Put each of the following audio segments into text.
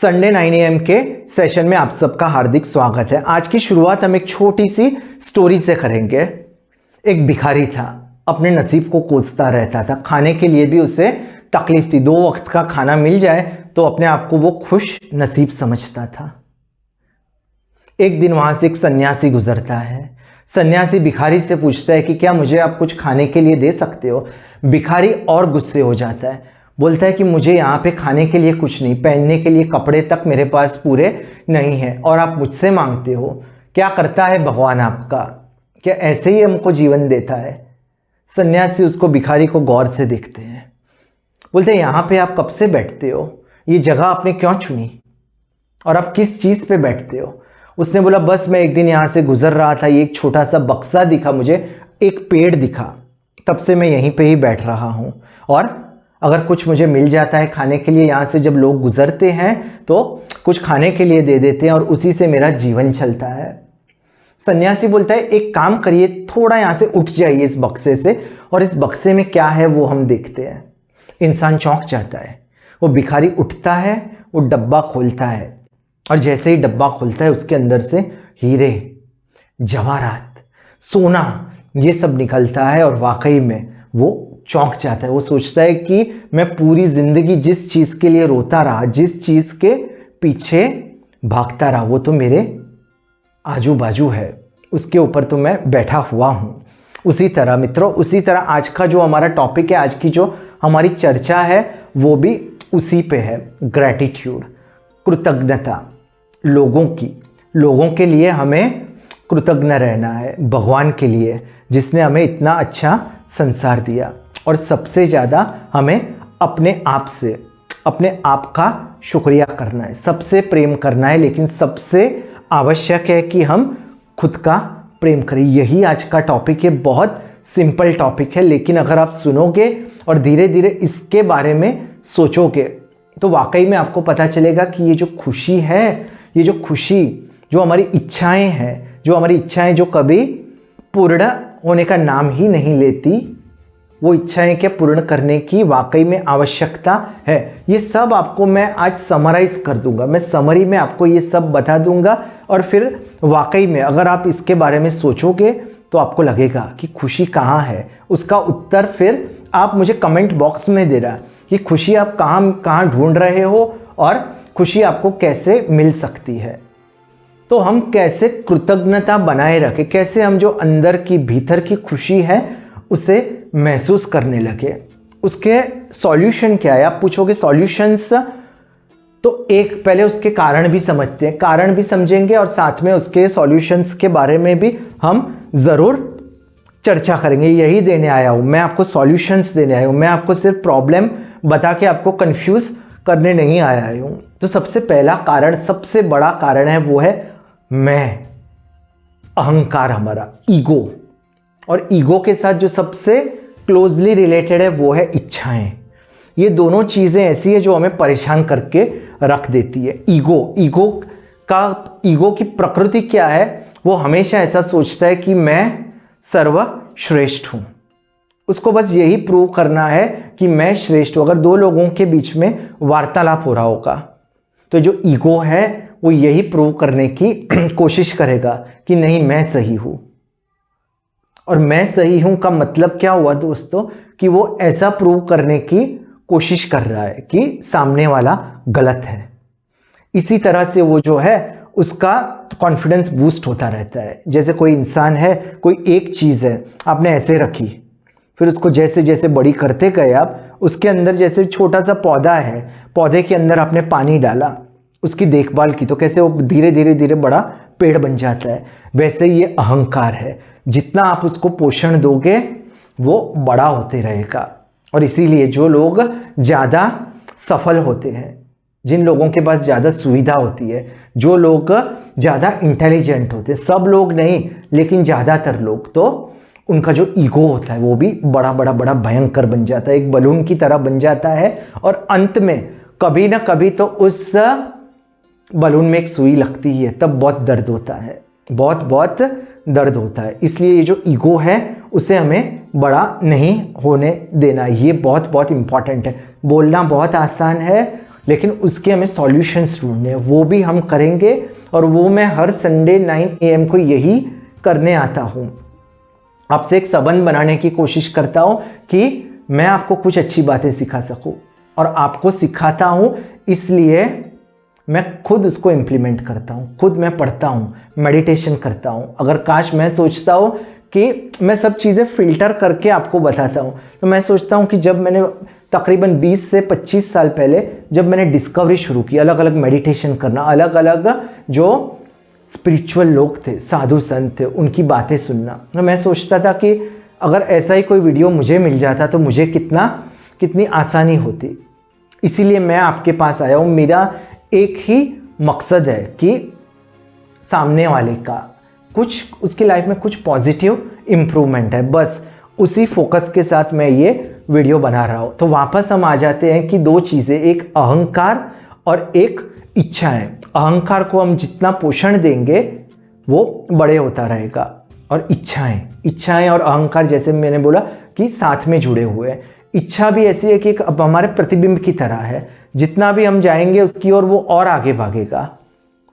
Sunday 9 AM के session में आप सबका हार्दिक स्वागत है। आज की शुरुआत हम एक छोटी सी स्टोरी से करेंगे। एक भिखारी था, अपने नसीब को कोसता रहता था। खाने के लिए भी उसे तकलीफ थी। 2 वक्त का खाना मिल जाए तो अपने आप को वो खुश नसीब समझता था। एक दिन वहां से एक सन्यासी गुजरता है। सन्यासी भिखारी से पूछता है कि क्या मुझे आप कुछ खाने के लिए दे सकते हो। भिखारी और गुस्से हो जाता है, बोलता है कि मुझे यहाँ पे खाने के लिए कुछ नहीं, पहनने के लिए कपड़े तक मेरे पास पूरे नहीं हैं और आप मुझसे मांगते हो। क्या करता है भगवान आपका, क्या ऐसे ही हमको जीवन देता है। सन्यासी उसको भिखारी को गौर से देखते हैं, बोलते हैं यहाँ पे आप कब से बैठते हो, ये जगह आपने क्यों चुनी और आप किस चीज़ पे बैठते हो। उसने बोला बस मैं एक दिन यहाँ से गुजर रहा था, ये एक छोटा सा बक्सा दिखा मुझे, एक पेड़ दिखा, तब से मैं यहीं पे ही बैठ रहा हूँ और अगर कुछ मुझे मिल जाता है खाने के लिए, यहाँ से जब लोग गुजरते हैं तो कुछ खाने के लिए दे देते हैं और उसी से मेरा जीवन चलता है। सन्यासी बोलता है एक काम करिए, थोड़ा यहाँ से उठ जाइए इस बक्से से और इस बक्से में क्या है वो हम देखते हैं। इंसान चौंक जाता है। वो भिखारी उठता है, वो डब्बा खोलता है और जैसे ही डब्बा खोलता है उसके अंदर से हीरे, जवाहरात, सोना ये सब निकलता है और वाकई में वो चौंक जाता है। वो सोचता है कि मैं पूरी जिंदगी जिस चीज़ के लिए रोता रहा, जिस चीज़ के पीछे भागता रहा, वो तो मेरे आजू बाजू है, उसके ऊपर तो मैं बैठा हुआ हूँ। उसी तरह मित्रों, उसी तरह आज का जो हमारा टॉपिक है, आज की जो हमारी चर्चा है वो भी उसी पे है। ग्रैटिट्यूड, कृतज्ञता, लोगों के लिए हमें कृतज्ञ रहना है, भगवान के लिए जिसने हमें इतना अच्छा संसार दिया। और सबसे ज़्यादा हमें अपने आप से, अपने आप का शुक्रिया करना है, सबसे प्रेम करना है, लेकिन सबसे आवश्यक है कि हम खुद का प्रेम करें। यही आज का टॉपिक है। बहुत सिंपल टॉपिक है, लेकिन अगर आप सुनोगे और धीरे धीरे इसके बारे में सोचोगे तो वाकई में आपको पता चलेगा कि ये जो खुशी है, ये जो खुशी, जो हमारी इच्छाएं हैं, जो हमारी इच्छाएं जो कभी पूर्ण होने का नाम ही नहीं लेती, वो इच्छाएं के पूर्ण करने की वाकई में आवश्यकता है। ये सब आपको मैं आज समराइज कर दूंगा, मैं समरी में आपको ये सब बता दूंगा और फिर वाकई में अगर आप इसके बारे में सोचोगे तो आपको लगेगा कि खुशी कहाँ है। उसका उत्तर फिर आप मुझे कमेंट बॉक्स में दे रहा कि खुशी आप कहाँ ढूंढ रहे हो और खुशी आपको कैसे मिल सकती है। तो हम कैसे कृतज्ञता बनाए रखें, कैसे हम जो अंदर की भीतर की खुशी है उसे महसूस करने लगे। उसके सॉल्यूशन क्या है, आप पूछोगे सॉल्यूशंस, तो एक पहले उसके कारण भी समझते हैं, कारण भी समझेंगे और साथ में उसके सॉल्यूशंस के बारे में भी हम ज़रूर चर्चा करेंगे। यही देने आया हूँ मैं, आपको सॉल्यूशंस देने आया हूँ। मैं आपको सिर्फ प्रॉब्लम बता के आपको कंफ्यूज करने नहीं आया हूँ। तो सबसे पहला कारण, सबसे बड़ा कारण है वो है मैं, अहंकार, हमारा ईगो। और ईगो के साथ जो सबसे क्लोजली रिलेटेड है वो है इच्छाएं। ये दोनों चीज़ें ऐसी है जो हमें परेशान करके रख देती है। ईगो की प्रकृति क्या है, वो हमेशा ऐसा सोचता है कि मैं सर्वश्रेष्ठ हूँ। उसको बस यही प्रूव करना है कि मैं श्रेष्ठ हूँ। अगर 2 लोगों के बीच में वार्तालाप हो रहा होगा तो जो ईगो है वो यही प्रूव करने की कोशिश करेगा कि नहीं मैं सही हूँ। और मैं सही हूं का मतलब क्या हुआ दोस्तों, कि वो ऐसा प्रूव करने की कोशिश कर रहा है कि सामने वाला गलत है। इसी तरह से वो जो है उसका कॉन्फिडेंस बूस्ट होता रहता है। जैसे कोई इंसान है, कोई एक चीज़ है आपने ऐसे रखी, फिर उसको जैसे जैसे बड़ी करते गए आप, उसके अंदर जैसे छोटा सा पौधा है, पौधे के अंदर आपने पानी डाला, उसकी देखभाल की, तो कैसे वो धीरे धीरे धीरे बड़ा पेड़ बन जाता है। वैसे ही ये अहंकार है, जितना आप उसको पोषण दोगे वो बड़ा होते रहेगा। और इसीलिए जो लोग ज़्यादा सफल होते हैं, जिन लोगों के पास ज़्यादा सुविधा होती है, जो लोग ज़्यादा इंटेलिजेंट होते हैं, सब लोग नहीं लेकिन ज़्यादातर लोग, तो उनका जो ईगो होता है वो भी बड़ा भयंकर बन जाता है, एक बलून की तरह बन जाता है। और अंत में कभी ना कभी तो उस बलून में एक सुई लगती ही है, तब बहुत दर्द होता है, बहुत दर्द होता है। इसलिए ये जो ईगो है उसे हमें बड़ा नहीं होने देना। ये बहुत इंपॉर्टेंट है। बोलना बहुत आसान है, लेकिन उसके हमें सॉल्यूशंस ढूंढने हैं, वो भी हम करेंगे। और वो मैं हर संडे 9 AM को यही करने आता हूँ। आपसे एक संबंध बनाने की कोशिश करता हूँ कि मैं आपको कुछ अच्छी बातें सिखा सकूँ, और आपको सिखाता हूँ इसलिए मैं खुद उसको इम्प्लीमेंट करता हूँ, खुद मैं पढ़ता हूँ, मेडिटेशन करता हूँ। अगर काश मैं सोचता हूँ कि मैं सब चीज़ें फ़िल्टर करके आपको बताता हूँ, तो मैं सोचता हूँ कि जब मैंने तकरीबन 20 से 25 साल पहले जब मैंने डिस्कवरी शुरू की, अलग अलग मेडिटेशन करना, अलग अलग जो स्पिरिचुअल लोग थे, साधु संत थे, उनकी बातें सुनना, तो मैं सोचता था कि अगर ऐसा ही कोई वीडियो मुझे मिल जाता तो मुझे कितनी आसानी होती। इसीलिए मैं आपके पास आया हूँ। मेरा एक ही मकसद है कि सामने वाले का कुछ, उसकी लाइफ में कुछ पॉजिटिव इम्प्रूवमेंट है, बस उसी फोकस के साथ मैं ये वीडियो बना रहा हूँ। तो वापस हम आ जाते हैं कि दो चीज़ें, एक अहंकार और एक इच्छाएं। अहंकार को हम जितना पोषण देंगे वो बड़े होता रहेगा, और इच्छाएं और अहंकार जैसे मैंने बोला कि साथ में जुड़े हुए हैं। इच्छा भी ऐसी है कि एक अब हमारे प्रतिबिंब की तरह है, जितना भी हम जाएंगे उसकी ओर वो और आगे भागेगा।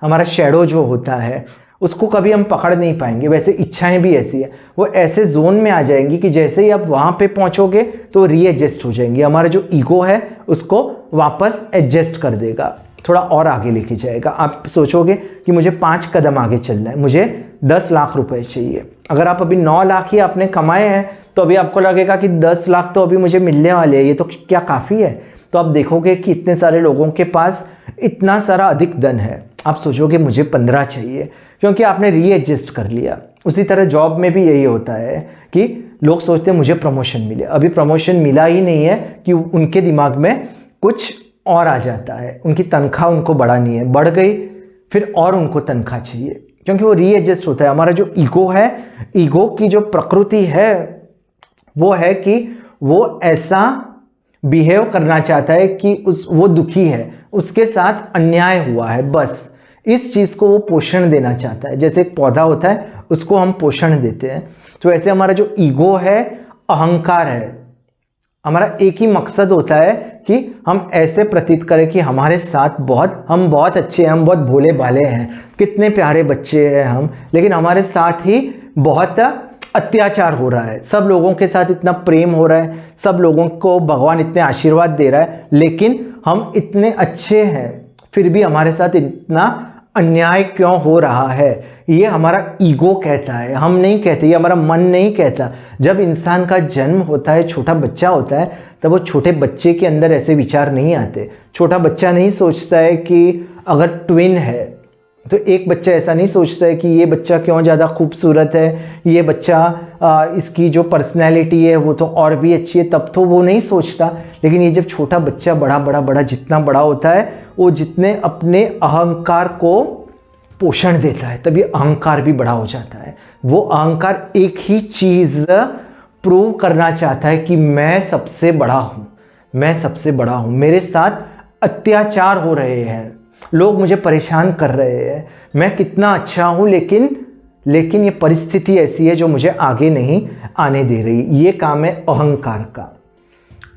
हमारा शैडो जो होता है उसको कभी हम पकड़ नहीं पाएंगे। वैसे इच्छाएं भी ऐसी है, वो ऐसे जोन में आ जाएंगी कि जैसे ही आप वहाँ पे पहुँचोगे तो रीएडजस्ट हो जाएंगी। हमारा जो ईगो है उसको वापस एडजस्ट कर देगा, थोड़ा और आगे लेके जाएगा। आप सोचोगे कि मुझे 5 कदम आगे चलना है, मुझे 10 लाख रुपए चाहिए। अगर आप अभी 9 लाख ही आपने कमाए हैं तो अभी आपको लगेगा कि 10 लाख तो अभी मुझे मिलने वाले हैं, ये तो क्या काफ़ी है। तो आप देखोगे कि इतने सारे लोगों के पास इतना सारा अधिक धन है, आप सोचोगे मुझे 15 चाहिए, क्योंकि आपने रीएडजस्ट कर लिया। उसी तरह जॉब में भी यही होता है कि लोग सोचते हैं मुझे प्रमोशन मिले, अभी प्रमोशन मिला ही नहीं है कि उनके दिमाग में कुछ और आ जाता है। उनकी तनख्वाह उनको बढ़ानी है, बढ़ गई फिर और उनको तनख्वाह चाहिए, क्योंकि वो रीएडजस्ट होता है। हमारा जो ईगो है, ईगो की जो प्रकृति है वो है कि वो ऐसा बिहेव करना चाहता है कि वो दुखी है, उसके साथ अन्याय हुआ है, बस इस चीज़ को वो पोषण देना चाहता है। जैसे एक पौधा होता है उसको हम पोषण देते हैं, तो ऐसे हमारा जो ईगो है, अहंकार है, हमारा एक ही मकसद होता है कि हम ऐसे प्रतीत करें कि हमारे साथ हम बहुत अच्छे हैं, हम बहुत भोले भाले हैं, कितने प्यारे बच्चे हैं हम, लेकिन हमारे साथ ही बहुत अत्याचार हो रहा है। सब लोगों के साथ इतना प्रेम हो रहा है, सब लोगों को भगवान इतने आशीर्वाद दे रहा है, लेकिन हम इतने अच्छे हैं फिर भी हमारे साथ इतना अन्याय क्यों हो रहा है। ये हमारा ईगो कहता है, हम नहीं कहते, ये हमारा मन नहीं कहता। जब इंसान का जन्म होता है, छोटा बच्चा होता है, तब वो छोटे बच्चे के अंदर ऐसे विचार नहीं आते। छोटा बच्चा नहीं सोचता है कि अगर ट्विन है तो एक बच्चा ऐसा नहीं सोचता है कि ये बच्चा क्यों ज़्यादा खूबसूरत है, ये बच्चा इसकी जो पर्सनैलिटी है वो तो और भी अच्छी है, तब तो वो नहीं सोचता। लेकिन ये जब छोटा बच्चा बड़ा जितना बड़ा होता है, वो जितने अपने अहंकार को पोषण देता है, तभी अहंकार भी बड़ा हो जाता है। वो अहंकार एक ही चीज़ प्रूव करना चाहता है कि मैं सबसे बड़ा हूँ, मैं सबसे बड़ा हूँ, मेरे साथ अत्याचार हो रहे हैं, लोग मुझे परेशान कर रहे हैं, मैं कितना अच्छा हूँ, लेकिन ये परिस्थिति ऐसी है जो मुझे आगे नहीं आने दे रही। ये काम है अहंकार का।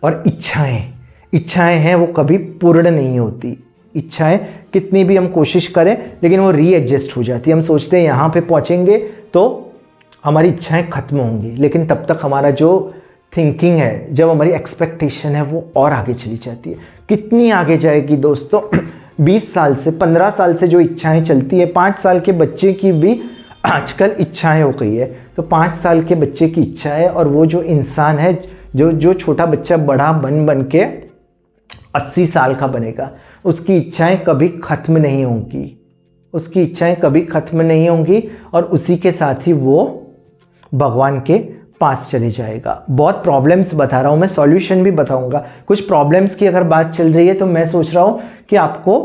और इच्छाएं हैं वो कभी पूर्ण नहीं होती। इच्छाएं कितनी भी हम कोशिश करें लेकिन वो रीएडजस्ट हो जाती है। हम सोचते हैं यहाँ पे पहुँचेंगे तो हमारी इच्छाएं खत्म होंगी, लेकिन तब तक हमारा जो थिंकिंग है, जब हमारी एक्सपेक्टेशन है, वो और आगे चली जाती है। कितनी आगे जाएगी दोस्तों, 20 साल से 15 साल से जो इच्छाएं चलती है, 5 साल के बच्चे की भी आजकल इच्छाएं हो गई है। तो 5 साल के बच्चे की इच्छा है, और वो जो इंसान है, जो छोटा बच्चा बड़ा बन के 80 साल का बनेगा, उसकी इच्छाएं कभी खत्म नहीं होंगी, उसकी इच्छाएं कभी खत्म नहीं होंगी, और उसी के साथ ही वो भगवान के पास चले जाएगा। बहुत प्रॉब्लम्स बता रहा हूँ मैं, सॉल्यूशन भी बताऊंगा। कुछ प्रॉब्लम्स की अगर बात चल रही है तो मैं सोच रहा हूँ कि आपको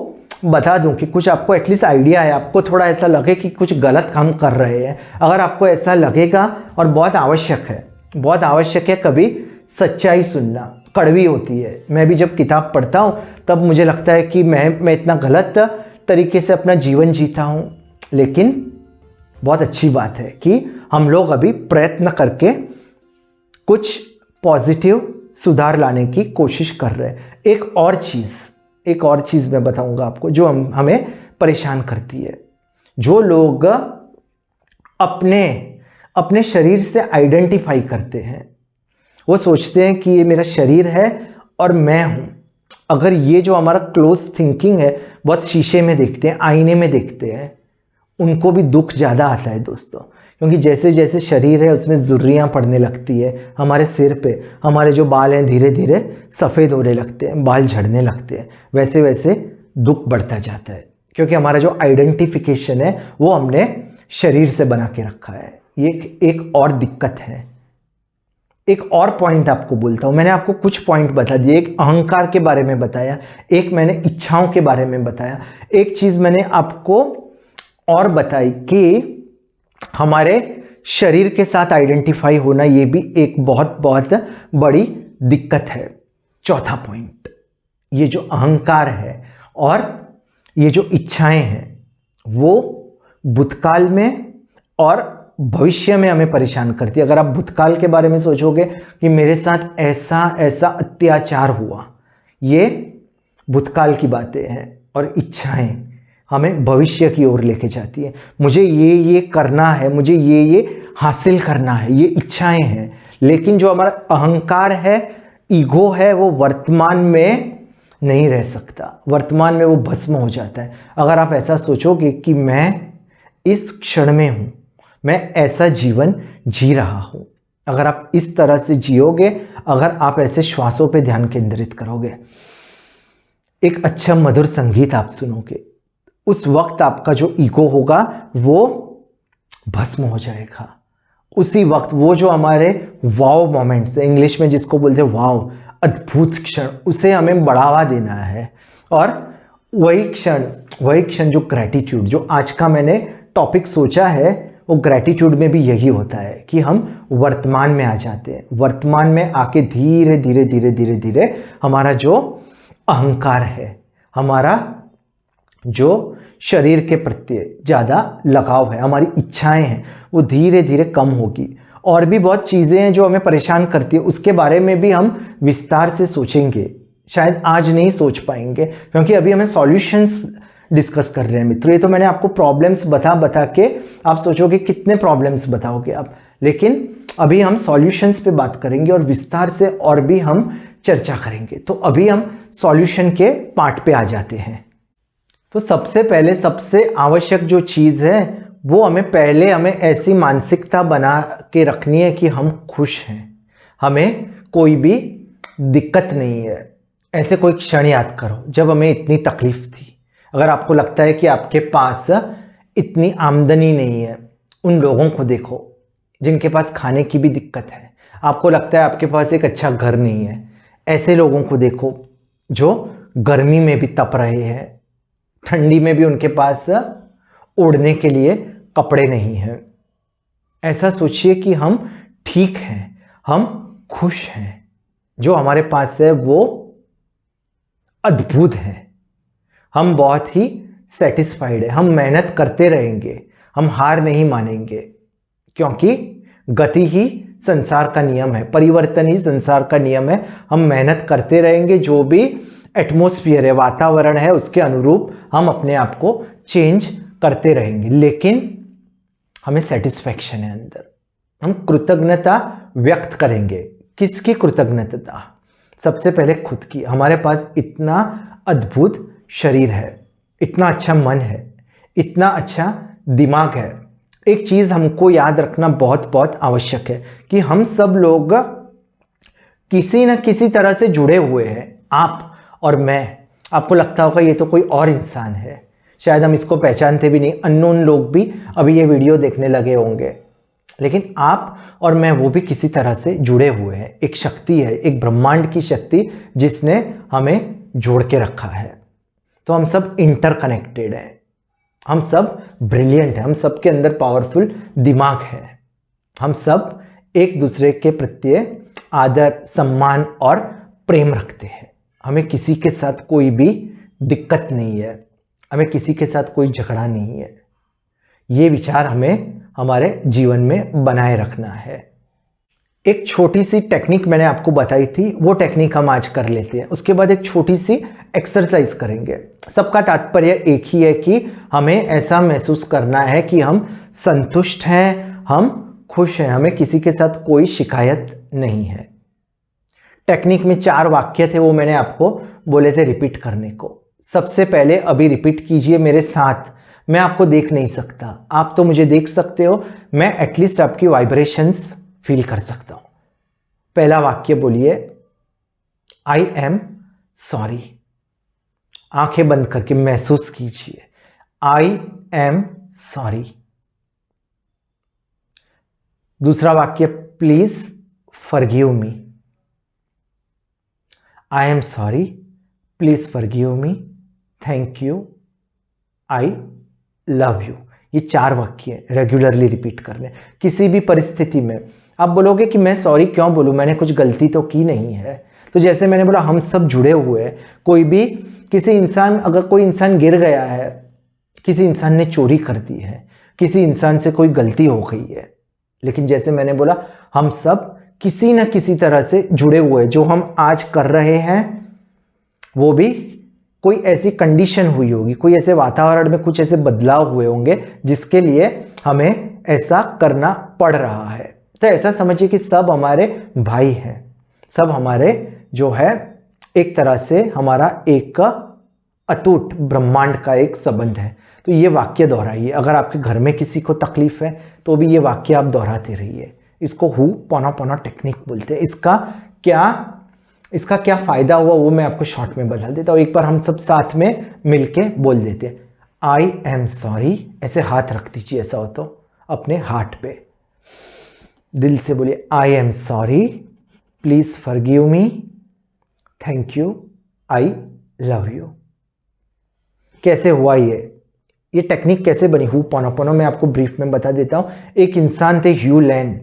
बता दूं कि कुछ आपको एटलीस्ट आइडिया है, आपको थोड़ा ऐसा लगे कि कुछ गलत काम कर रहे हैं। अगर आपको ऐसा लगेगा, और बहुत आवश्यक है कभी सच्चाई सुनना, कड़वी होती है। मैं भी जब किताब पढ़ता हूँ तब मुझे लगता है कि मैं इतना गलत तरीके से अपना जीवन जीता हूँ, लेकिन बहुत अच्छी बात है कि हम लोग अभी प्रयत्न करके कुछ पॉजिटिव सुधार लाने की कोशिश कर रहे हैं। एक एक और चीज़ मैं बताऊंगा आपको जो हमें परेशान करती है। जो लोग अपने अपने शरीर से आइडेंटिफाई करते हैं, वो सोचते हैं कि ये मेरा शरीर है और मैं हूँ। अगर ये जो हमारा क्लोज थिंकिंग है, बहुत शीशे में देखते हैं, आईने में देखते हैं, उनको भी दुख ज़्यादा आता है दोस्तों। क्योंकि जैसे जैसे शरीर है उसमें झुर्रियाँ पड़ने लगती है, हमारे सिर पे हमारे जो बाल हैं धीरे धीरे सफ़ेद होने लगते हैं, बाल झड़ने लगते हैं, वैसे वैसे दुख बढ़ता जाता है। क्योंकि हमारा जो आइडेंटिफिकेशन है वो हमने शरीर से बना के रखा है। ये एक और दिक्कत है। एक और पॉइंट आपको बोलता हूँ। मैंने आपको कुछ पॉइंट बता दिए। एक अहंकार के बारे में बताया, एक मैंने इच्छाओं के बारे में बताया, एक चीज़ मैंने आपको और बताई कि हमारे शरीर के साथ आइडेंटिफाई होना, ये भी एक बहुत बहुत बड़ी दिक्कत है। चौथा पॉइंट, ये जो अहंकार है और ये जो इच्छाएं हैं वो भूतकाल में और भविष्य में हमें परेशान करती है। अगर आप भूतकाल के बारे में सोचोगे कि मेरे साथ ऐसा ऐसा अत्याचार हुआ, ये भूतकाल की बातें हैं, और इच्छाएं हमें भविष्य की ओर लेके जाती है। मुझे ये करना है, मुझे ये हासिल करना है, ये इच्छाएं हैं। लेकिन जो हमारा अहंकार है, ईगो है, वो वर्तमान में नहीं रह सकता, वर्तमान में वो भस्म हो जाता है। अगर आप ऐसा सोचोगे कि मैं इस क्षण में हूँ, मैं ऐसा जीवन जी रहा हूँ, अगर आप इस तरह से जियोगे, अगर आप ऐसे श्वासों पे ध्यान केंद्रित करोगे, एक अच्छा मधुर संगीत आप सुनोगे, उस वक्त आपका जो ईगो होगा वो भस्म हो जाएगा। उसी वक्त वो जो हमारे वाव मोमेंट्स है, इंग्लिश में जिसको बोलते हैं वाव, अद्भुत क्षण, उसे हमें बढ़ावा देना है। और वही क्षण जो ग्रैटिट्यूड, जो आज का मैंने टॉपिक सोचा है, वो ग्रैटिट्यूड में भी यही होता है कि हम वर्तमान में आ जाते हैं। वर्तमान में आके धीरे धीरे धीरे धीरे धीरे हमारा जो अहंकार है, हमारा जो शरीर के प्रति ज़्यादा लगाव है, हमारी इच्छाएं हैं, वो धीरे धीरे कम होगी। और भी बहुत चीज़ें हैं जो हमें परेशान करती है, उसके बारे में भी हम विस्तार से सोचेंगे। शायद आज नहीं सोच पाएंगे क्योंकि अभी हमें सॉल्यूशंस डिस्कस कर रहे हैं मित्रों। ये तो मैंने आपको प्रॉब्लम्स बता के आप सोचोगे कितने प्रॉब्लम्स बताओगे आप, लेकिन अभी हम सॉल्यूशंस पे बात करेंगे और विस्तार से और भी हम चर्चा करेंगे। तो अभी हम सॉल्यूशन के पार्ट पे आ जाते हैं। तो सबसे पहले सबसे आवश्यक जो चीज़ है वो हमें ऐसी मानसिकता बना के रखनी है कि हम खुश हैं, हमें कोई भी दिक्कत नहीं है। ऐसे कोई क्षण याद करो जब हमें इतनी तकलीफ थी। अगर आपको लगता है कि आपके पास इतनी आमदनी नहीं है, उन लोगों को देखो जिनके पास खाने की भी दिक्कत है। आपको लगता है आपके पास एक अच्छा घर नहीं है, ऐसे लोगों को देखो जो गर्मी में भी तप रहे हैं, ठंडी में भी उनके पास ओढ़ने के लिए कपड़े नहीं हैं। ऐसा सोचिए कि हम ठीक हैं, हम खुश हैं, जो हमारे पास है वो अद्भुत है, हम बहुत ही सेटिस्फाइड है, हम मेहनत करते रहेंगे, हम हार नहीं मानेंगे, क्योंकि गति ही संसार का नियम है, परिवर्तन ही संसार का नियम है। हम मेहनत करते रहेंगे, जो भी एटमॉस्फेयर है, वातावरण है, उसके अनुरूप हम अपने आप को चेंज करते रहेंगे। लेकिन हमें सेटिस्फैक्शन है अंदर, हम कृतज्ञता व्यक्त करेंगे। किसकी कृतज्ञता? सबसे पहले खुद की। हमारे पास इतना अद्भुत शरीर है, इतना अच्छा मन है, इतना अच्छा दिमाग है। एक चीज़ हमको याद रखना बहुत बहुत आवश्यक है कि हम सब लोग किसी न किसी तरह से जुड़े हुए हैं। आप और मैं, आपको लगता होगा ये तो कोई और इंसान है, शायद हम इसको पहचानते भी नहीं, अननोन लोग भी अभी ये वीडियो देखने लगे होंगे, लेकिन आप और मैं वो भी किसी तरह से जुड़े हुए हैं। एक शक्ति है, एक ब्रह्मांड की शक्ति जिसने हमें जोड़ के रखा है। तो हम सब इंटरकनेक्टेड हैं, हम सब ब्रिलियंट हैं, हम सब के अंदर पावरफुल दिमाग है, हम सब एक दूसरे के प्रति आदर, सम्मान और प्रेम रखते हैं। हमें किसी के साथ कोई भी दिक्कत नहीं है, हमें किसी के साथ कोई झगड़ा नहीं है। ये विचार हमें हमारे जीवन में बनाए रखना है। एक छोटी सी टेक्निक मैंने आपको बताई थी, वो टेक्निक हम आज कर लेते हैं। उसके बाद एक छोटी सी एक्सरसाइज करेंगे। सबका तात्पर्य एक ही है कि हमें ऐसा महसूस करना है कि हम संतुष्ट हैं, हम खुश हैं, हमें किसी के साथ कोई शिकायत नहीं है। टेक्निक में 4 वाक्य थे, वो मैंने आपको बोले थे रिपीट करने को। सबसे पहले अभी रिपीट कीजिए मेरे साथ। मैं आपको देख नहीं सकता, आप तो मुझे देख सकते हो, मैं एटलीस्ट आपकी वाइब्रेशंस फील कर सकता हूं। पहला वाक्य बोलिए, आई एम सॉरी। आंखें बंद करके महसूस कीजिए, आई एम सॉरी। दूसरा वाक्य, please forgive me. I am sorry, please forgive me, thank you, I love you. ये 4 वाक्य रेगुलरली रिपीट करने। किसी भी परिस्थिति में आप बोलोगे कि मैं सॉरी क्यों बोलूं, मैंने कुछ गलती तो की नहीं है। तो जैसे मैंने बोला, हम सब जुड़े हुए हैं। कोई भी किसी इंसान, अगर कोई इंसान गिर गया है, किसी इंसान ने चोरी कर दी है, किसी इंसान से कोई गलती हो गई है, लेकिन जैसे मैंने बोला, हम सब किसी न किसी तरह से जुड़े हुए हैं। जो हम आज कर रहे हैं वो भी कोई ऐसी कंडीशन हुई होगी, कोई ऐसे वातावरण में कुछ ऐसे बदलाव हुए होंगे जिसके लिए हमें ऐसा करना पड़ रहा है। तो ऐसा समझिए कि सब हमारे भाई हैं, सब हमारे जो है एक तरह से हमारा एक अटूट ब्रह्मांड का एक संबंध है। तो ये वाक्य दोहराइए। अगर आपके घर में किसी को तकलीफ है तो भी ये वाक्य आप दोहराते रहिए। इसको हो'पोनोपोनो टेक्निक बोलते हैं। इसका क्या फायदा हुआ वो मैं आपको शॉर्ट में बता देता हूँ। एक बार हम सब साथ में मिलके बोल देते हैं, आई एम सॉरी। ऐसे हाथ रख दीजिए, ऐसा हो तो अपने हार्ट पे, दिल से बोलिए, I am sorry, please forgive me, thank you, I love you. कैसे हुआ ये टेक्निक कैसे बनी हो'पोनोपोनो मैं आपको ब्रीफ में बता देता हूँ। एक इंसान थे, ह्यू लैन,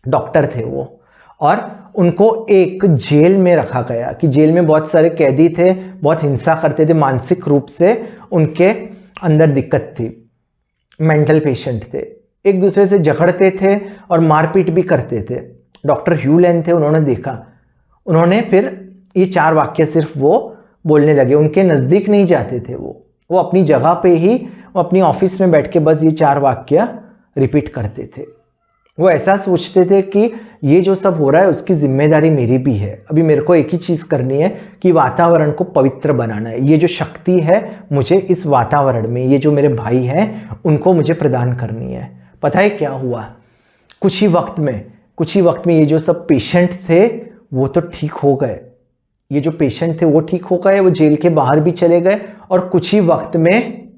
डॉक्टर थे वो, और उनको एक जेल में रखा गया कि जेल में बहुत सारे कैदी थे, बहुत हिंसा करते थे, मानसिक रूप से उनके अंदर दिक्कत थी, मेंटल पेशेंट थे, एक दूसरे से झगड़ते थे और मारपीट भी करते थे। डॉक्टर ह्यू लैन थे, उन्होंने देखा, उन्होंने फिर ये 4 वाक्य सिर्फ वो बोलने लगे। उनके नज़दीक नहीं जाते थे वो अपनी जगह पे ही, वो अपनी ऑफिस में बैठ के बस ये 4 वाक्य रिपीट करते थे। वो ऐसा सोचते थे कि ये जो सब हो रहा है उसकी जिम्मेदारी मेरी भी है। अभी मेरे को एक ही चीज़ करनी है कि वातावरण को पवित्र बनाना है। ये जो शक्ति है मुझे इस वातावरण में, ये जो मेरे भाई हैं उनको मुझे प्रदान करनी है। पता है क्या हुआ, कुछ ही वक्त में ये जो सब पेशेंट थे वो तो ठीक हो गए। ये जो पेशेंट थे वो ठीक हो गए, वो जेल के बाहर भी चले गए, और कुछ ही वक्त में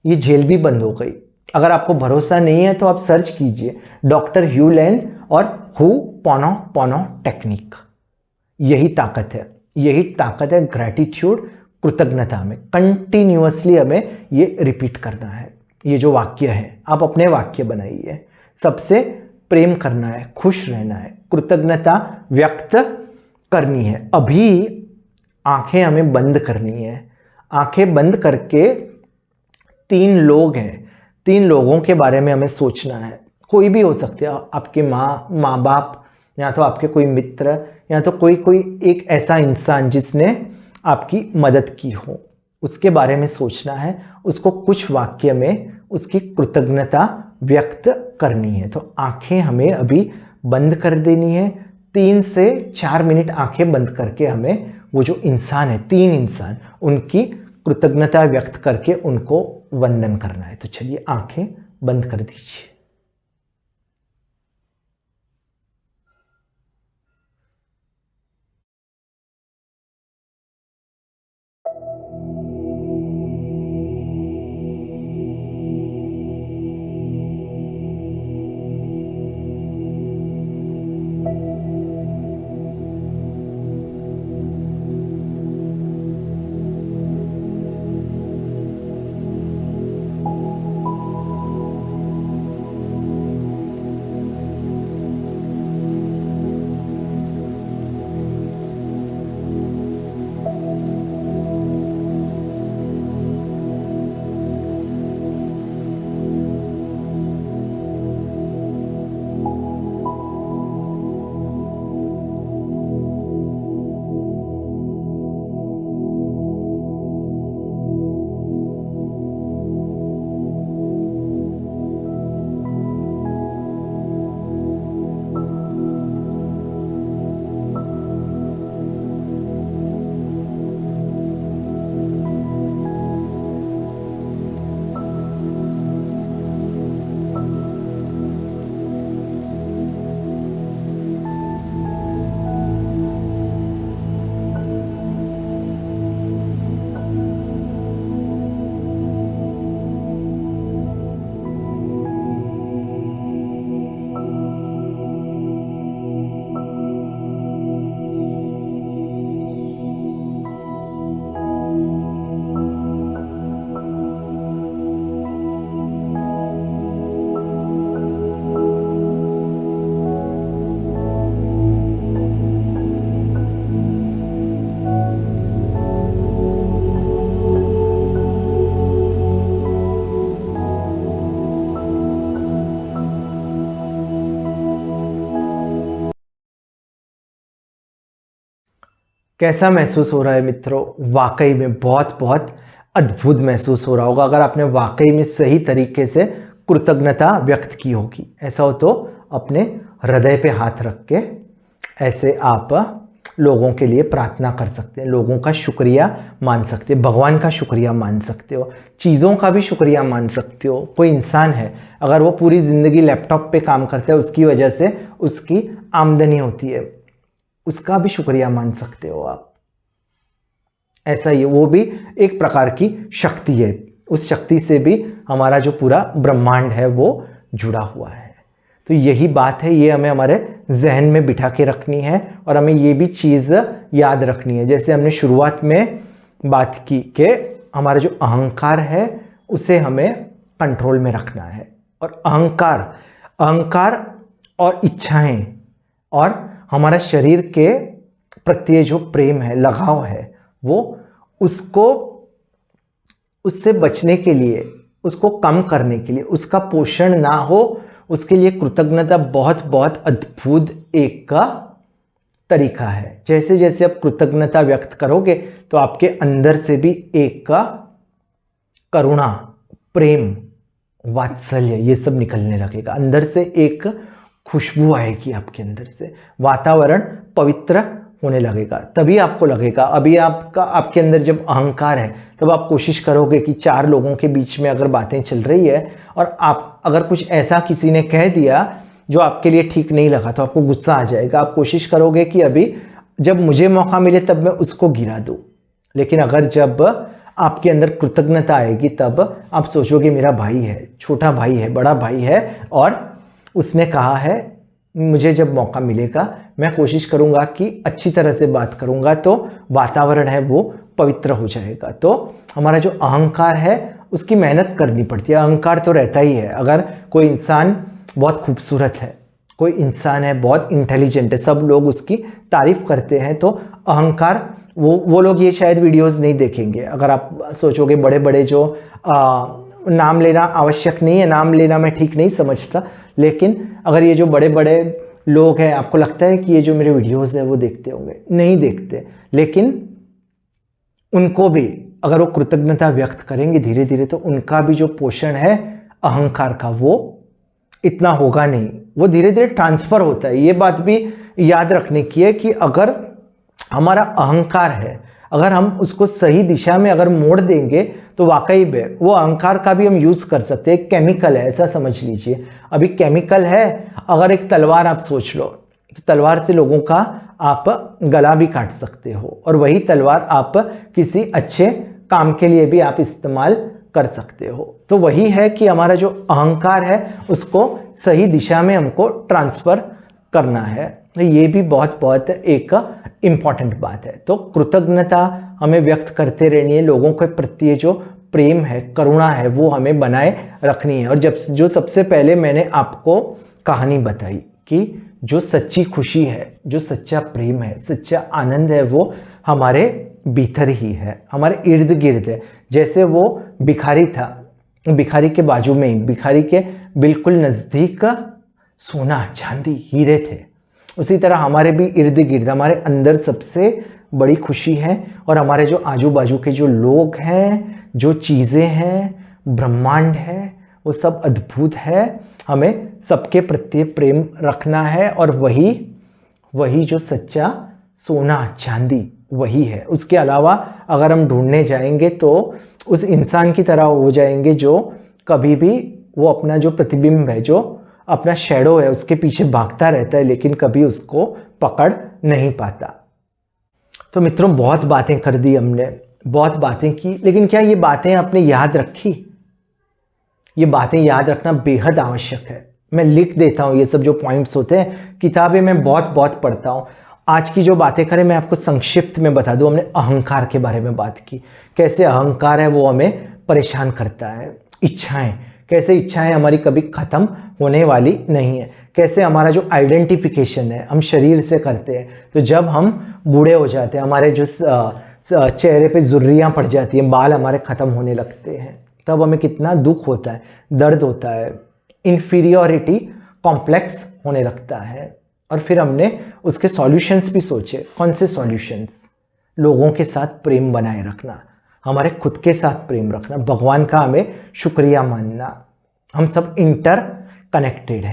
ये जेल भी बंद हो गई। अगर आपको भरोसा नहीं है तो आप सर्च कीजिए, डॉक्टर ह्यू लैन और हो'पोनोपोनो टेक्निक। यही ताकत है ग्रैटिट्यूड, कृतज्ञता में। कंटिन्यूअसली हमें ये रिपीट करना है। ये जो वाक्य है आप अपने वाक्य बनाइए। सबसे प्रेम करना है, खुश रहना है, कृतज्ञता व्यक्त करनी है। अभी आंखें हमें बंद करनी है। आंखें बंद करके 3 लोग हैं, 3 लोगों के बारे में हमें सोचना है। कोई भी हो सकते हैं, आपके माँ बाप, या तो आपके कोई मित्र, या तो कोई एक ऐसा इंसान जिसने आपकी मदद की हो, उसके बारे में सोचना है। उसको कुछ वाक्य में उसकी कृतज्ञता व्यक्त करनी है। तो आंखें हमें अभी बंद कर देनी है। 3 से 4 मिनट आंखें बंद करके हमें वो जो इंसान है, 3 इंसान, उनकी कृतज्ञता व्यक्त करके उनको वंदन करना है। तो चलिए आंखें बंद कर दीजिए। कैसा महसूस हो रहा है मित्रों? वाकई में बहुत बहुत अद्भुत महसूस हो रहा होगा अगर आपने वाकई में सही तरीके से कृतज्ञता व्यक्त की होगी। ऐसा हो तो अपने हृदय पे हाथ रख के ऐसे आप लोगों के लिए प्रार्थना कर सकते हैं, लोगों का शुक्रिया मान सकते हैं, भगवान का शुक्रिया मान सकते हो, चीज़ों का भी शुक्रिया मान सकते हो। कोई इंसान है, अगर वो पूरी ज़िंदगी लैपटॉप पे काम करता है, उसकी वजह से उसकी आमदनी होती है, उसका भी शुक्रिया मान सकते हो आप। ऐसा ही वो भी एक प्रकार की शक्ति है, उस शक्ति से भी हमारा जो पूरा ब्रह्मांड है वो जुड़ा हुआ है। तो यही बात है, ये हमें हमारे जहन में बिठा के रखनी है और हमें ये भी चीज़ याद रखनी है। जैसे हमने शुरुआत में बात की कि हमारा जो अहंकार है उसे हमें कंट्रोल में रखना है, और अहंकार और इच्छाएं और हमारा शरीर के प्रति जो प्रेम है, लगाव है, वो उससे बचने के लिए, उसको कम करने के लिए, उसका पोषण ना हो, उसके लिए कृतज्ञता बहुत बहुत अद्भुत एक का तरीका है। जैसे जैसे आप कृतज्ञता व्यक्त करोगे तो आपके अंदर से भी एक का करुणा, प्रेम, वात्सल्य ये सब निकलने लगेगा। अंदर से एक खुशबू आएगी आपके अंदर से, वातावरण पवित्र होने लगेगा। तभी आपको लगेगा, अभी आपके अंदर जब अहंकार है तब आप कोशिश करोगे कि 4 लोगों के बीच में अगर बातें चल रही है और आप अगर कुछ ऐसा किसी ने कह दिया जो आपके लिए ठीक नहीं लगा तो आपको गुस्सा आ जाएगा। आप कोशिश करोगे कि अभी जब मुझे मौका मिले तब मैं उसको गिरा दूं। लेकिन अगर जब आपके अंदर कृतज्ञता आएगी तब आप सोचोगे मेरा भाई है, छोटा भाई है, बड़ा भाई है, और उसने कहा है मुझे जब मौका मिलेगा मैं कोशिश करूंगा कि अच्छी तरह से बात करूंगा, तो वातावरण है वो पवित्र हो जाएगा। तो हमारा जो अहंकार है उसकी मेहनत करनी पड़ती है। अहंकार तो रहता ही है। अगर कोई इंसान बहुत खूबसूरत है, कोई इंसान है बहुत इंटेलिजेंट है, सब लोग उसकी तारीफ करते हैं, तो अहंकार वो लोग ये शायद वीडियोस नहीं देखेंगे। अगर आप सोचोगे बड़े बड़े जो नाम लेना आवश्यक नहीं है, नाम लेना मैं ठीक नहीं समझता, लेकिन अगर ये जो बड़े बड़े लोग हैं, आपको लगता है कि ये जो मेरे वीडियोस है वो देखते होंगे? नहीं देखते, लेकिन उनको भी अगर वो कृतज्ञता व्यक्त करेंगे धीरे धीरे तो उनका भी जो पोषण है अहंकार का वो इतना होगा नहीं, वो धीरे धीरे ट्रांसफर होता है। ये बात भी याद रखने की है कि अगर हमारा अहंकार है, अगर हम उसको सही दिशा में अगर मोड़ देंगे तो वाकई में वो अहंकार का भी हम यूज़ कर सकते हैं। एक केमिकल है, ऐसा समझ लीजिए। अभी केमिकल है, अगर एक तलवार आप सोच लो तो तलवार से लोगों का आप गला भी काट सकते हो, और वही तलवार आप किसी अच्छे काम के लिए भी आप इस्तेमाल कर सकते हो। तो वही है कि हमारा जो अहंकार है उसको सही दिशा में हमको ट्रांसफ़र करना है। तो ये भी बहुत बहुत एक इम्पॉर्टेंट बात है। तो कृतज्ञता हमें व्यक्त करते रहनी है, लोगों के प्रति जो प्रेम है, करुणा है, वो हमें बनाए रखनी है। और जो सबसे पहले मैंने आपको कहानी बताई कि जो सच्ची खुशी है, जो सच्चा प्रेम है, सच्चा आनंद है, वो हमारे भीतर ही है, हमारे इर्द गिर्द है। जैसे वो भिखारी था, भिखारी के बाजू में ही, भिखारी के बिल्कुल नज़दीक सोना, चांदी, हीरे थे। उसी तरह हमारे भी इर्द गिर्द, हमारे अंदर सबसे बड़ी खुशी है, और हमारे जो आजू बाजू के जो लोग हैं, जो चीज़ें हैं, ब्रह्मांड है, वो सब अद्भुत है। हमें सबके प्रति प्रेम रखना है, और वही जो सच्चा सोना चांदी वही है। उसके अलावा अगर हम ढूंढने जाएंगे तो उस इंसान की तरह हो जाएंगे जो कभी भी वो अपना जो प्रतिबिंब है, जो अपना शैडो है, उसके पीछे भागता रहता है, लेकिन कभी उसको पकड़ नहीं पाता। तो मित्रों, बहुत बातें कर दी हमने, बहुत बातें की, लेकिन क्या ये बातें आपने याद रखी? ये बातें याद रखना बेहद आवश्यक है। मैं लिख देता हूँ ये सब जो पॉइंट्स होते हैं, किताबें मैं बहुत पढ़ता हूँ। आज की जो बातें करें मैं आपको संक्षिप्त में बता दूँ। हमने अहंकार के बारे में बात की, कैसे अहंकार है वो हमें परेशान करता है। इच्छाएं, कैसे इच्छाएं हमारी कभी ख़त्म होने वाली नहीं है। कैसे हमारा जो आइडेंटिफिकेशन है हम शरीर से करते हैं, तो जब हम बूढ़े हो जाते हैं, हमारे जो चेहरे पे झुर्रियाँ पड़ जाती हैं, बाल हमारे ख़त्म होने लगते हैं, तब हमें कितना दुख होता है, दर्द होता है, इन्फीरियोरिटी कॉम्प्लेक्स होने लगता है। और फिर हमने उसके सॉल्यूशंस भी सोचे। कौन से सॉल्यूशंस? लोगों के साथ प्रेम बनाए रखना, हमारे खुद के साथ प्रेम रखना, भगवान का हमें शुक्रिया मानना। हम सब इंटरकनेक्टेड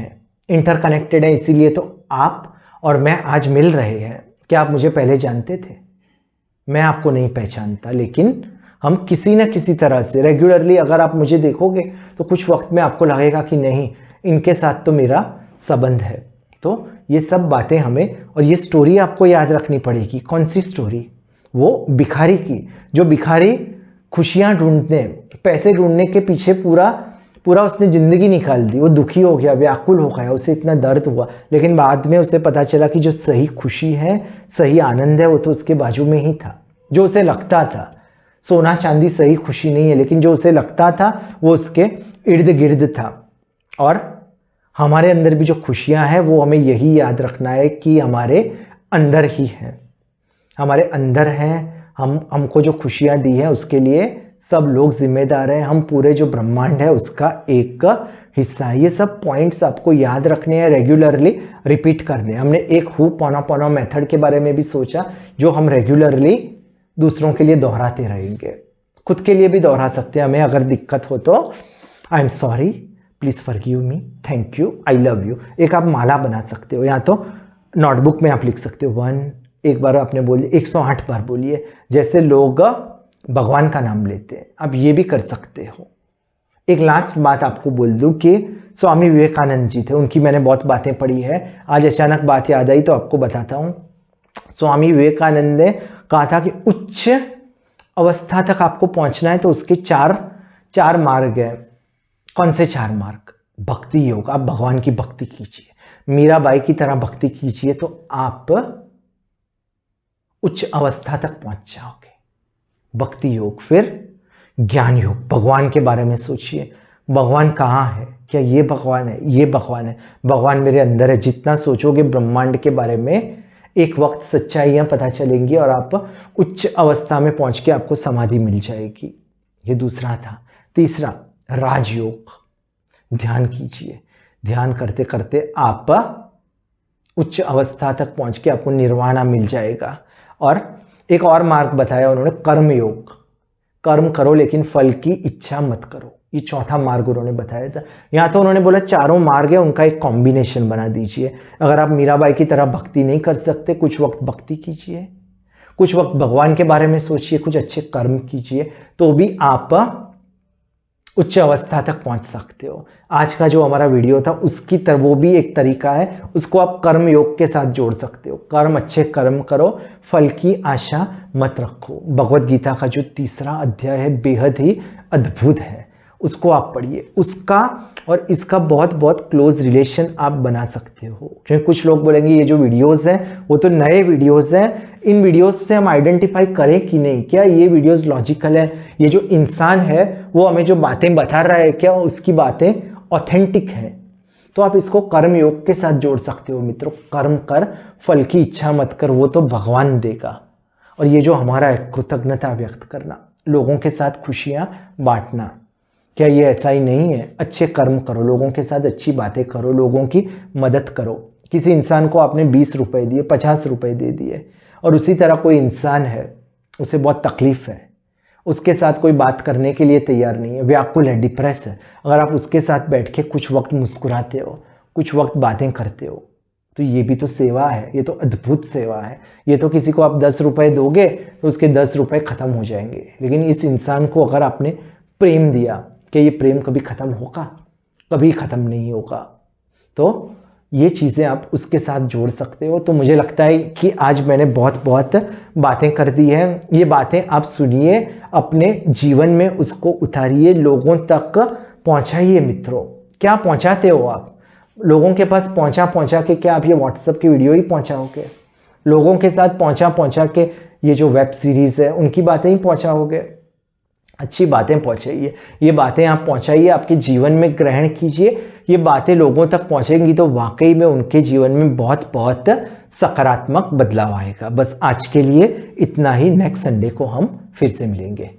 हैं इसीलिए तो आप और मैं आज मिल रहे हैं। क्या आप मुझे पहले जानते थे? मैं आपको नहीं पहचानता, लेकिन हम किसी न किसी तरह से रेगुलरली अगर आप मुझे देखोगे तो कुछ वक्त में आपको लगेगा कि नहीं, इनके साथ तो मेरा संबंध है। तो ये सब बातें हमें, और ये स्टोरी आपको याद रखनी पड़ेगी। कौन सी स्टोरी? वो भिखारी की, जो भिखारी खुशियाँ ढूंढने, पैसे ढूंढने के पीछे पूरा उसने ज़िंदगी निकाल दी। वो दुखी हो गया, व्याकुल हो गया, उसे इतना दर्द हुआ, लेकिन बाद में उसे पता चला कि जो सही खुशी है, सही आनंद है, वो तो उसके बाजू में ही था। जो उसे लगता था, सोना चांदी सही खुशी नहीं है, लेकिन जो उसे लगता था वो उसके इर्द गिर्द था। और हमारे अंदर भी जो खुशियाँ हैं वो हमें यही याद रखना है कि हमारे अंदर ही है, हमारे अंदर हैं। हमको जो खुशियाँ दी है उसके लिए सब लोग जिम्मेदार हैं, हम पूरे जो ब्रह्मांड है उसका एक हिस्सा है। ये सब पॉइंट्स आपको याद रखने हैं, रेगुलरली रिपीट करने हैं। हमने एक होपोनोपोनो मेथड के बारे में भी सोचा, जो हम रेगुलरली दूसरों के लिए दोहराते रहेंगे, खुद के लिए भी दोहरा सकते हैं। हमें अगर दिक्कत हो तो I am sorry, please forgive me, thank you, I love you. एक आप माला बना सकते हो, या तो नोटबुक में आप लिख सकते हो 1, एक बार आपने बोलिए 108 बार बोलिए, जैसे लोग भगवान का नाम लेते हैं, आप ये भी कर सकते हो। एक लास्ट बात आपको बोल दूं कि स्वामी विवेकानंद जी थे, उनकी मैंने बहुत बातें पढ़ी है, आज अचानक बात याद आई तो आपको बताता हूँ। स्वामी विवेकानंद ने कहा था कि उच्च अवस्था तक आपको पहुँचना है तो उसके चार मार्ग हैं। कौन से 4 मार्ग? भक्ति योग, आप भगवान की भक्ति कीजिए, मीराबाई की तरह भक्ति कीजिए तो आप उच्च अवस्था तक पहुँच जाओगे। भक्ति योग, फिर ज्ञान योग, भगवान के बारे में सोचिए, भगवान कहाँ है, क्या ये भगवान है, ये भगवान है, भगवान मेरे अंदर है। जितना सोचोगे ब्रह्मांड के बारे में, एक वक्त सच्चाइयाँ पता चलेंगी और आप उच्च अवस्था में पहुँच के आपको समाधि मिल जाएगी। ये दूसरा था। तीसरा, राजयोग, ध्यान कीजिए, ध्यान करते करते आप उच्च अवस्था तक पहुँच के आपको निर्वाणा मिल जाएगा। और एक और मार्ग बताया उन्होंने, कर्म योग, कर्म करो लेकिन फल की इच्छा मत करो, ये चौथा मार्ग उन्होंने बताया था। यहाँ तो उन्होंने बोला 4 मार्ग है, उनका एक कॉम्बिनेशन बना दीजिए। अगर आप मीराबाई की तरह भक्ति नहीं कर सकते, कुछ वक्त भक्ति कीजिए, कुछ वक्त भगवान के बारे में सोचिए, कुछ अच्छे कर्म कीजिए, तो भी आप उच्च अवस्था तक पहुंच सकते हो। आज का जो हमारा वीडियो था उसकी तरह वो भी एक तरीका है, उसको आप कर्म योग के साथ जोड़ सकते हो। कर्म, अच्छे कर्म करो, फल की आशा मत रखो। भगवत गीता का जो 3रा अध्याय है बेहद ही अद्भुत है, उसको आप पढ़िए। उसका और इसका बहुत बहुत क्लोज रिलेशन आप बना सकते हो। क्योंकि कुछ लोग बोलेंगे ये जो वीडियोस हैं वो तो नए वीडियोस हैं, इन वीडियोस से हम आइडेंटिफाई करें कि नहीं, क्या ये वीडियोस लॉजिकल है, ये जो इंसान है वो हमें जो बातें बता रहा है क्या उसकी बातें ऑथेंटिक हैं। तो आप इसको कर्म योग के साथ जोड़ सकते हो मित्रों। कर्म कर, फल की इच्छा मत कर, वो तो भगवान देगा। और ये जो हमारा है कृतज्ञता व्यक्त करना, लोगों के साथ खुशियाँ बांटना, क्या ये ऐसा ही नहीं है? अच्छे कर्म करो, लोगों के साथ अच्छी बातें करो, लोगों की मदद करो। किसी इंसान को आपने 20 रुपए दिए, 50 रुपए दे दिए, और उसी तरह कोई इंसान है, उसे बहुत तकलीफ है, उसके साथ कोई बात करने के लिए तैयार नहीं है, व्याकुल है, डिप्रेस है, अगर आप उसके साथ बैठ के कुछ वक्त मुस्कुराते हो, कुछ वक्त बातें करते हो, तो ये भी तो सेवा है, ये तो अद्भुत सेवा है। ये तो किसी को आप 10 रुपए दोगे तो उसके 10 रुपए ख़त्म हो जाएंगे, लेकिन इस इंसान को अगर आपने प्रेम दिया, कि ये प्रेम कभी ख़त्म होगा? कभी ख़त्म नहीं होगा। तो ये चीज़ें आप उसके साथ जोड़ सकते हो। तो मुझे लगता है कि आज मैंने बहुत बातें कर दी हैं। ये बातें आप सुनिए, अपने जीवन में उसको उतारिए, लोगों तक पहुंचाइए मित्रों। क्या पहुंचाते हो आप लोगों के पास? पहुंचा के क्या आप ये व्हाट्सएप की वीडियो ही पहुंचाओगे? लोगों के साथ पहुंचा के ये जो वेब सीरीज़ है उनकी बातें ही पहुंचाओगे? अच्छी बातें पहुंचाइए, ये बातें आप पहुंचाइए, आपके जीवन में ग्रहण कीजिए। ये बातें लोगों तक पहुंचेंगी तो वाकई में उनके जीवन में बहुत सकारात्मक बदलाव आएगा। बस आज के लिए इतना ही, नेक्स्ट संडे को हम फिर से मिलेंगे।